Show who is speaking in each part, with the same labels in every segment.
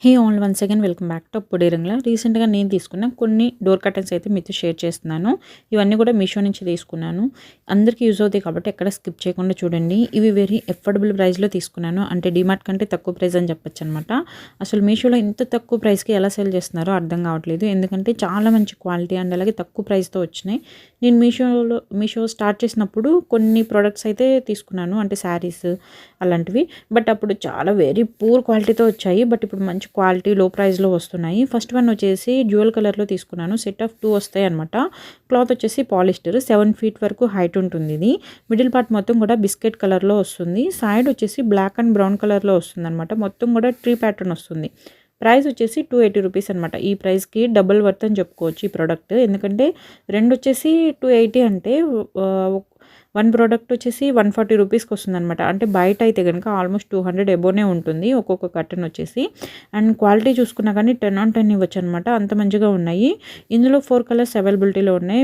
Speaker 1: Hey all once again welcome back to పొడిరంగ్లా. రీసెంట్గా నేను తీసుకున్న కొన్ని డోర్ కర్టన్స్ అయితే మీతో షేర్ చేస్తున్నాను. ఇవన్నీ కూడా మీషో నుంచి తీసుకున్నాను. అందరికీ యూజ్ అవుతాయి కాబట్టి ఎక్కడ స్కిప్ చేయకుండా చూడండి. ఇవి వెరీ ఎఫోర్డబుల్ ప్రైస్లో తీసుకున్నాను. అంటే డిమార్ట్ కంటే తక్కువ ప్రైస్ అని చెప్పొచ్చు అనమాట. అసలు మీషోలో ఇంత తక్కువ ప్రైస్కి ఎలా సేల్ చేస్తున్నారో అర్థం కావట్లేదు. ఎందుకంటే చాలా మంచి క్వాలిటీ అండ్ అలాగే తక్కువ ప్రైస్తో వచ్చినాయి. నేను మీషో స్టార్ట్ చేసినప్పుడు కొన్ని ప్రోడక్ట్స్ అయితే తీసుకున్నాను, అంటే శారీస్ అలాంటివి. బట్ అప్పుడు చాలా వెరీ పూర్ క్వాలిటీతో వచ్చాయి. బట్ ఇప్పుడు మంచి క్వాలిటీ లో ప్రైస్లో వస్తున్నాయి. ఫస్ట్ వన్ వచ్చేసి డ్యూయల్ కలర్లో తీసుకున్నాను. సెట్ ఆఫ్ 2 వస్తాయి అనమాట. క్లాత్ వచ్చేసి పాలిస్టర్, 7 feet వరకు హైట్ ఉంటుంది. ఇది మిడిల్ పార్ట్ మొత్తం కూడా బిస్కెట్ కలర్లో వస్తుంది. సైడ్ వచ్చేసి బ్లాక్ అండ్ బ్రౌన్ కలర్లో వస్తుంది అనమాట. మొత్తం కూడా ట్రీ ప్యాటర్న్ వస్తుంది. ప్రైస్ వచ్చేసి 280 రూపీస్ అనమాట. ఈ ప్రైస్కి డబుల్ వర్త్ అని చెప్పుకోవచ్చు ఈ ప్రోడక్ట్. ఎందుకంటే రెండు వచ్చేసి 280 అంటే వన్ ప్రోడక్ట్ వచ్చేసి 140 రూపీస్కి వస్తుంది అనమాట. అంటే బయట అయితే కనుక ఆల్మోస్ట్ 200 ఎబోనే ఉంటుంది ఒక్కొక్క కర్టన్ వచ్చేసి. అండ్ క్వాలిటీ చూసుకున్నా కానీ 10 on 10 ఇవ్వచ్చు అనమాట. అంత మంచిగా ఉన్నాయి. ఇందులో 4 కలర్స్ అవైలబిలిటీలో ఉన్నాయి.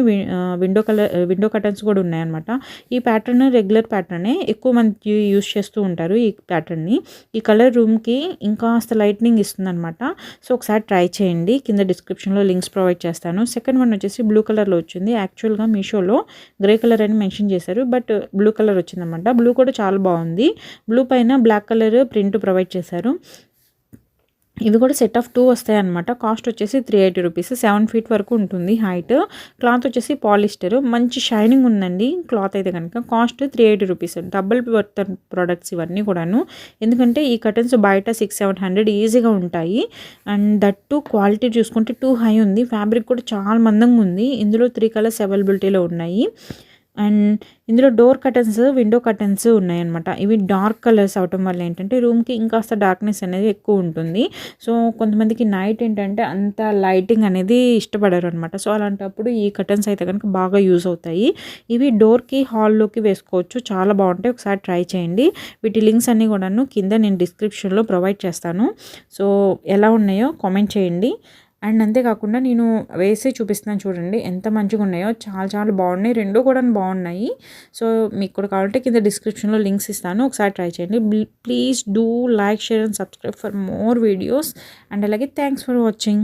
Speaker 1: విండో కర్టన్స్ కూడా ఉన్నాయన్నమాట. ఈ ప్యాటర్న్ రెగ్యులర్ ప్యాటర్నే, ఎక్కువ మంది యూస్ చేస్తూ ఉంటారు ఈ ప్యాటర్న్ని. ఈ కలర్ రూమ్కి ఇంకాస్త లైట్నింగ్ ఇస్తుంది అనమాట. సో ఒకసారి ట్రై చేయండి. కింద డిస్క్రిప్షన్లో లింక్స్ ప్రొవైడ్ చేస్తాను. సెకండ్ వన్ వచ్చేసి బ్లూ కలర్లో వచ్చింది. యాక్చువల్గా మీషోలో గ్రే కలర్ అని మెన్షన్ చేశారు, బట్ బ్లూ కలర్ వచ్చిందన్నమాట. బ్లూ కూడా చాలా బాగుంది. బ్లూ పైన బ్లాక్ కలర్ ప్రింట్ ప్రొవైడ్ చేశారు. ఇవి కూడా సెట్ ఆఫ్ 2 వస్తాయి అనమాట. కాస్ట్ వచ్చేసి 380 రూపీస్. 7 feet వరకు ఉంటుంది హైట్. క్లాత్ వచ్చేసి పాలిస్టర్, మంచి షైనింగ్ ఉందండి క్లాత్ అయితే కనుక. Cost 380 rupees. Double worth products ఇవన్నీ కూడాను. ఎందుకంటే ఈ కర్టన్స్ బయట 600-700 ఈజీగా ఉంటాయి. అండ్ దట్ టు క్వాలిటీ చూసుకుంటే 2 హై ఉంది. ఫ్యాబ్రిక్ కూడా చాలా మందంగా ఉంది. ఇందులో 3 కలర్స్ అవైలబిలిటీలో ఉన్నాయి. అండ్ ఇందులో డోర్ కర్టన్స్, విండో కర్టన్స్ ఉన్నాయన్నమాట. ఇవి డార్క్ కలర్స్ అవటం వల్ల ఏంటంటే రూమ్కి ఇంకాస్త డార్క్నెస్ అనేది ఎక్కువ ఉంటుంది. సో కొంతమందికి నైట్ ఏంటంటే అంత లైటింగ్ అనేది ఇష్టపడరు అనమాట. సో అలాంటప్పుడు ఈ కర్టన్స్ అయితే కనుక బాగా యూజ్ అవుతాయి. ఇవి డోర్కి, హాల్లోకి వేసుకోవచ్చు. చాలా బాగుంటాయి. ఒకసారి ట్రై చేయండి. వీటి లింక్స్ అన్నీ కూడాను కింద నేను డిస్క్రిప్షన్లో ప్రొవైడ్ చేస్తాను. సో ఎలా ఉన్నాయో కామెంట్ చేయండి. అండ్ అంతేకాకుండా నేను వేసి చూపిస్తున్నాను చూడండి ఎంత మంచిగా ఉన్నాయో. చాలా చాలా బాగున్నాయి. రెండు కూడా బాగున్నాయి. సో మీకు కూడా కావాలంటే కింద డిస్క్రిప్షన్లో లింక్స్ ఇస్తాను. ఒకసారి ట్రై చేయండి. Please do like, share and subscribe for more videos. And అలాగే థ్యాంక్స్ ఫర్ వాచింగ్.